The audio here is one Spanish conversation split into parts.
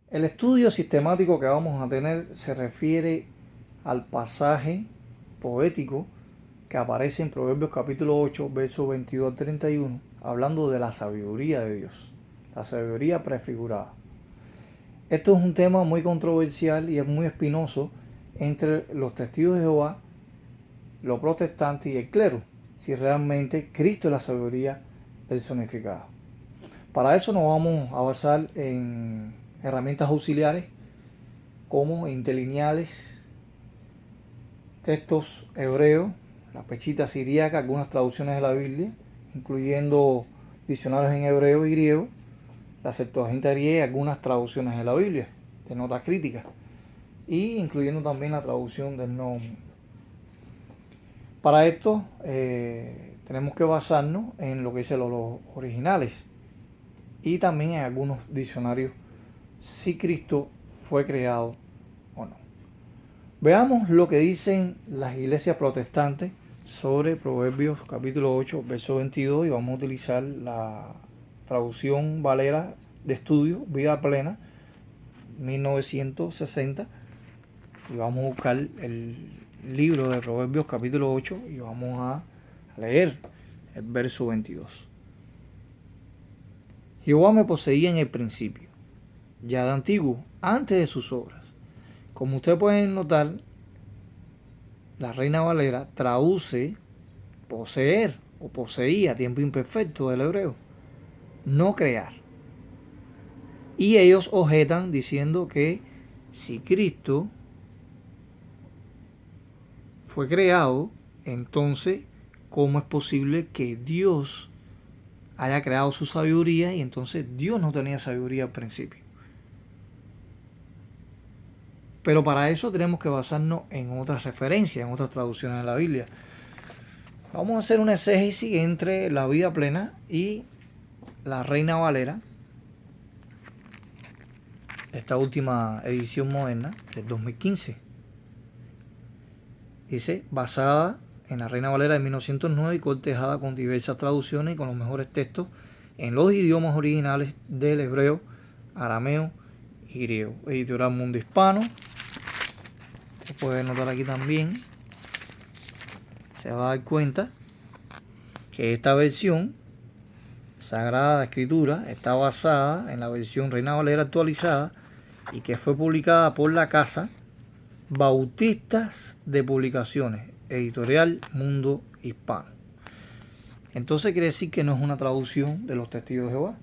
El estudio sistemático que vamos a tener se refiere al pasaje poético que aparece en Proverbios capítulo 8, versos 22 al 31, hablando de la sabiduría de Dios, la sabiduría prefigurada. Esto es un tema muy controversial y es muy espinoso entre los testigos de Jehová, los protestantes y el clero, si realmente Cristo es la sabiduría personificada. Para eso nos vamos a basar en herramientas auxiliares como interlineales, textos hebreos, la pechita siríaca, algunas traducciones de la Biblia, incluyendo diccionarios en hebreo y griego, la Septuaginta griega y algunas traducciones de la Biblia, de notas críticas, y incluyendo también la traducción del Nuevo Mundo. Para esto tenemos que basarnos en lo que dicen los originales y también en algunos diccionarios si Cristo fue creado o no. Veamos lo que dicen las iglesias protestantes sobre Proverbios capítulo 8, verso 22, y vamos a utilizar la traducción Valera de estudio, Vida Plena, 1960, y vamos a buscar el libro de Proverbios capítulo 8 y vamos a leer el verso 22. Jehová me poseía en el principio, ya de antiguo, antes de sus obras. Como ustedes pueden notar, la Reina Valera traduce poseer o poseía, tiempo imperfecto del hebreo, no crear. Y ellos objetan diciendo que si Cristo fue creado, entonces, ¿cómo es posible que Dios haya creado su sabiduría y entonces Dios no tenía sabiduría al principio? Pero para eso tenemos que basarnos en otras referencias, en otras traducciones de la Biblia. Vamos a hacer una exégesis entre la Vida Plena y la Reina Valera, esta última edición moderna del 2015. Dice, basada en la Reina Valera de 1909 y cortejada con diversas traducciones y con los mejores textos en los idiomas originales del hebreo, arameo y griego. Editorial Mundo Hispano. Se puede notar aquí también, se va a dar cuenta que esta versión Sagrada Escritura está basada en la versión Reina Valera actualizada y que fue publicada por la Casa Bautistas de Publicaciones, Editorial Mundo Hispano. Entonces quiere decir que no es una traducción de los Testigos de Jehová.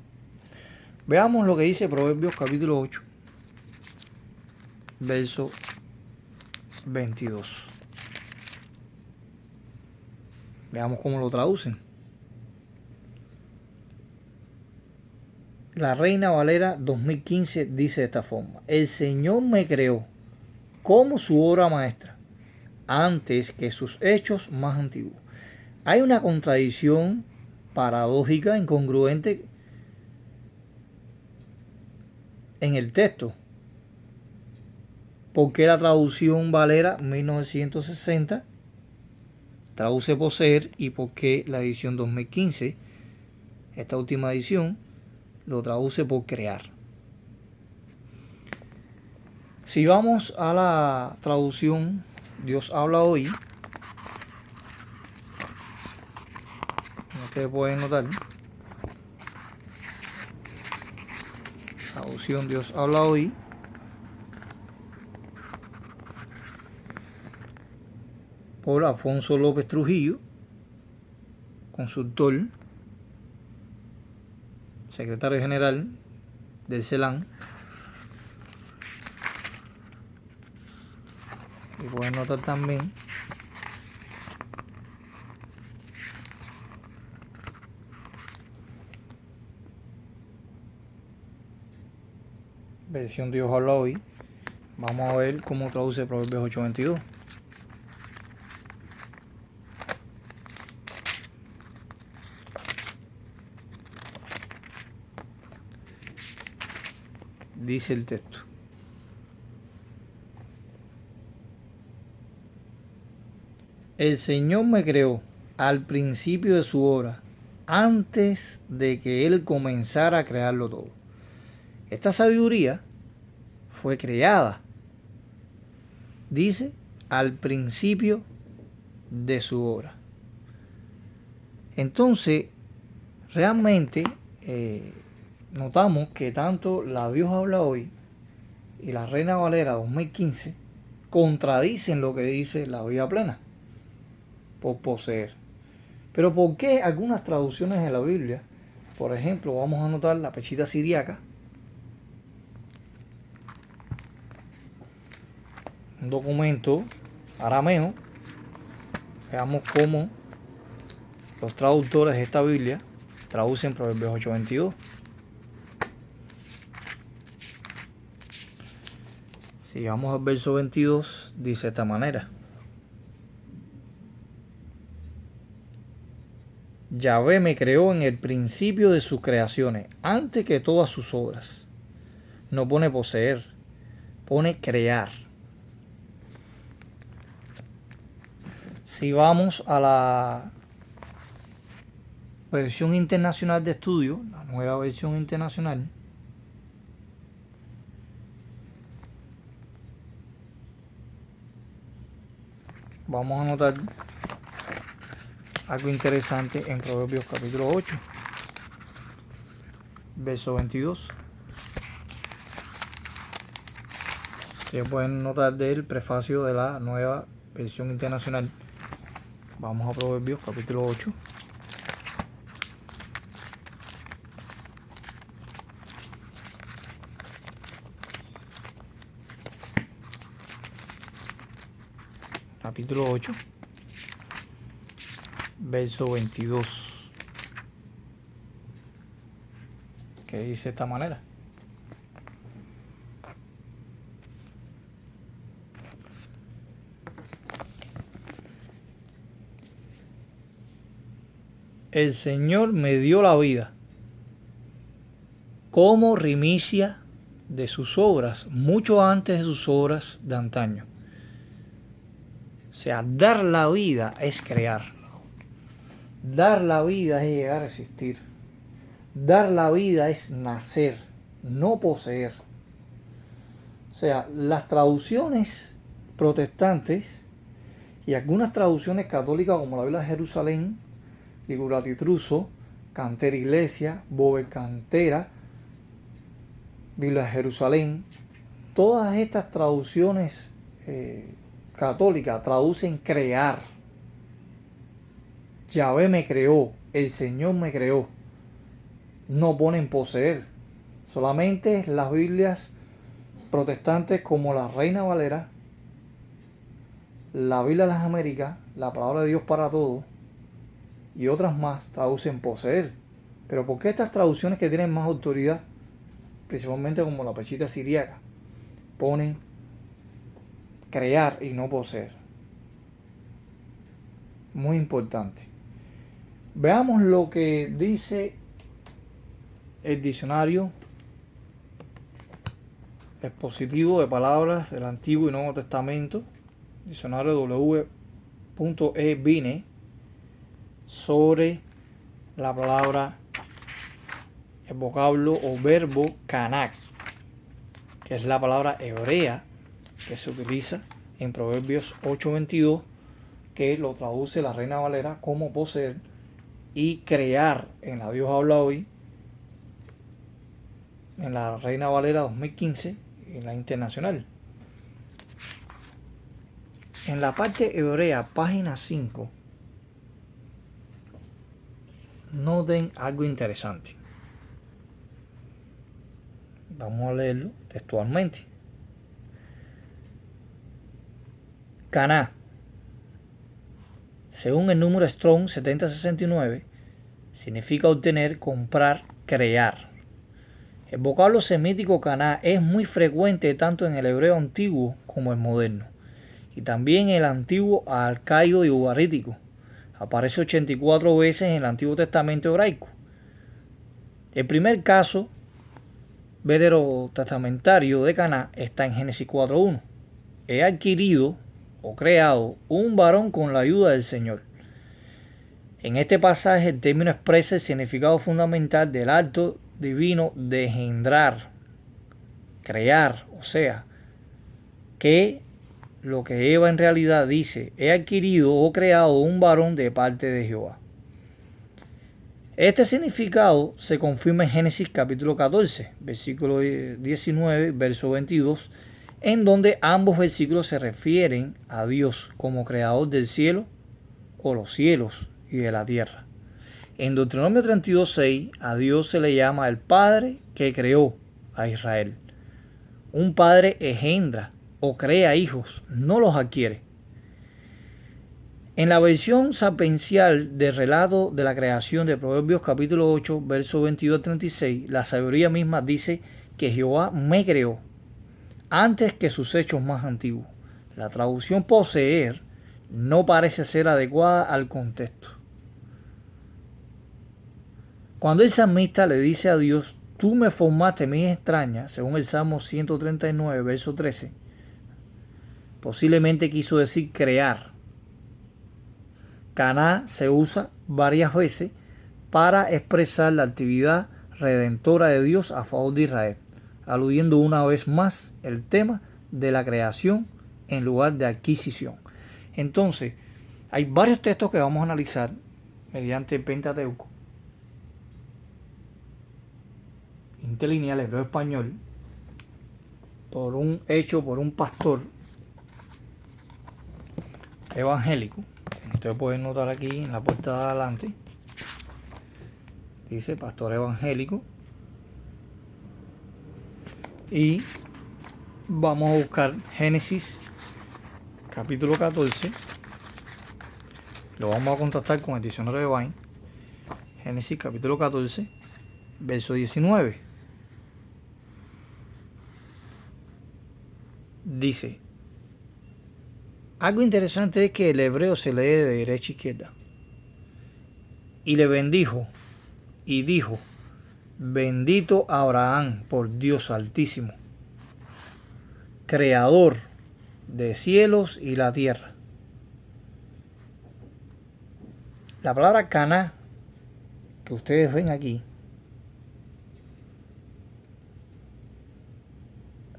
Veamos lo que dice Proverbios capítulo 8, verso 22. Veamos cómo lo traducen. La Reina Valera 2015 dice de esta forma: el Señor me creó como su obra maestra, antes que sus hechos más antiguos. Hay una contradicción paradójica, incongruente en el texto. ¿Por qué la traducción Valera 1960 traduce poseer y por qué la edición 2015, esta última edición, lo traduce por crear? Si vamos a la traducción Dios habla hoy, como ustedes pueden notar, traducción Dios habla hoy, por Afonso López Trujillo, consultor, secretario general del CELAN. Y pueden notar también versión Dios habla hoy. Vamos a ver cómo traduce Proverbios 8:22. Dice el texto: el Señor me creó al principio de su obra, antes de que Él comenzara a crearlo todo. Esta sabiduría fue creada. Dice, al principio de su obra. Entonces, realmente notamos que tanto la Dios habla hoy y la Reina Valera 2015 contradicen lo que dice la vida plena por poseer. Pero ¿por qué algunas traducciones de la Biblia? Por ejemplo, vamos a anotar la Peshitta Siriaca, un documento arameo. Veamos cómo los traductores de esta Biblia traducen Proverbios 8:22. Si vamos al verso 22, dice de esta manera: Yahvé me creó en el principio de sus creaciones, antes que todas sus obras. No pone poseer, pone crear. Si vamos a la versión internacional de estudio, la nueva versión internacional, vamos a notar algo interesante en Proverbios capítulo 8, verso 22. Ustedes pueden notar del prefacio de la nueva versión internacional. Vamos a Proverbios capítulo 8. Capítulo 8, verso 22, que dice de esta manera: El Señor me dio la vida como primicia de sus obras, mucho antes de sus obras de antaño. O sea, dar la vida es crear. Dar la vida es llegar a existir. Dar la vida es nacer, no poseer. O sea, las traducciones protestantes y algunas traducciones católicas como la Biblia de Jerusalén, Liburati Truso, Cantera Iglesia, Bobe Cantera, Biblia de Jerusalén, todas estas traducciones católicas traducen crear. Yahvé me creó, el Señor me creó. No ponen poseer. Solamente las Biblias protestantes como la Reina Valera, la Biblia de las Américas, la Palabra de Dios para Todos y otras más traducen poseer. Pero ¿por qué estas traducciones que tienen más autoridad, principalmente como la Peshitta Siriaca, ponen crear y no poseer? Muy importante. Veamos lo que dice el diccionario expositivo de palabras del Antiguo y Nuevo Testamento, diccionario w.ebine, sobre la palabra, el vocablo o verbo kanak, que es la palabra hebrea que se utiliza en Proverbios 8:22, que lo traduce la Reina Valera como poseer, y crear en la Dios habla hoy, en la Reina Valera 2015 y en la internacional. En la parte hebrea, página 5, noten algo interesante. Vamos a leerlo textualmente. Caná, según el número Strong 7069, significa obtener, comprar, crear. El vocablo semítico caná es muy frecuente tanto en el hebreo antiguo como el moderno, y también en el antiguo arcaico y ugarítico. Aparece 84 veces en el Antiguo Testamento hebraico. El primer caso veterotestamentario de Caná está en Génesis 4:1. He adquirido o creado un varón con la ayuda del Señor. En este pasaje el término expresa el significado fundamental del acto divino de engendrar, crear, o sea, que lo que Eva en realidad dice, he adquirido o creado un varón de parte de Jehová. Este significado se confirma en Génesis capítulo 14, versículo 19, verso 22, en donde ambos versículos se refieren a Dios como creador del cielo o los cielos y de la tierra. En Deuteronomio 32:6 a Dios se le llama el Padre que creó a Israel. Un padre engendra o crea hijos, no los adquiere. En la versión sapiencial del relato de la creación de Proverbios capítulo 8, versos 22 al 36, la sabiduría misma dice que Jehová me creó antes que sus hechos más antiguos. La traducción poseer no parece ser adecuada al contexto. Cuando el salmista le dice a Dios, tú me formaste mis extrañas, según el Salmo 139, verso 13, posiblemente quiso decir crear. Caná se usa varias veces para expresar la actividad redentora de Dios a favor de Israel, aludiendo una vez más el tema de la creación en lugar de adquisición. Entonces, hay varios textos que vamos a analizar mediante el Pentateuco, interlineal hebreo-español, por un pastor evangélico. Ustedes pueden notar aquí en la puerta de adelante, dice pastor evangélico, y vamos a buscar Génesis capítulo 14, lo vamos a contrastar con el diccionario de Vine. Génesis capítulo 14, verso 19. Dice, algo interesante es que el hebreo se lee de derecha a izquierda. Y le bendijo y dijo, bendito Abraham por Dios Altísimo, creador de cielos y la tierra. La palabra Caná que ustedes ven aquí,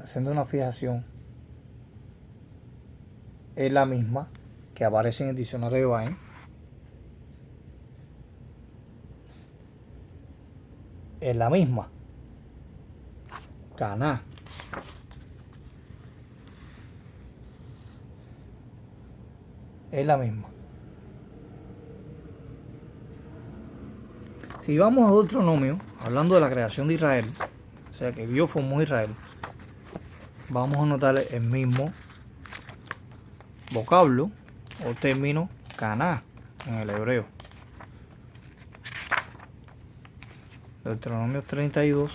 haciendo una fijación, es la misma que aparece en el diccionario de Vine. Es la misma. Caná. Es la misma. Si vamos a Deuteronomio, hablando de la creación de Israel, o sea que Dios formó a Israel, vamos a notar el mismo vocablo o término Caná en el hebreo. Deuteronomio 32,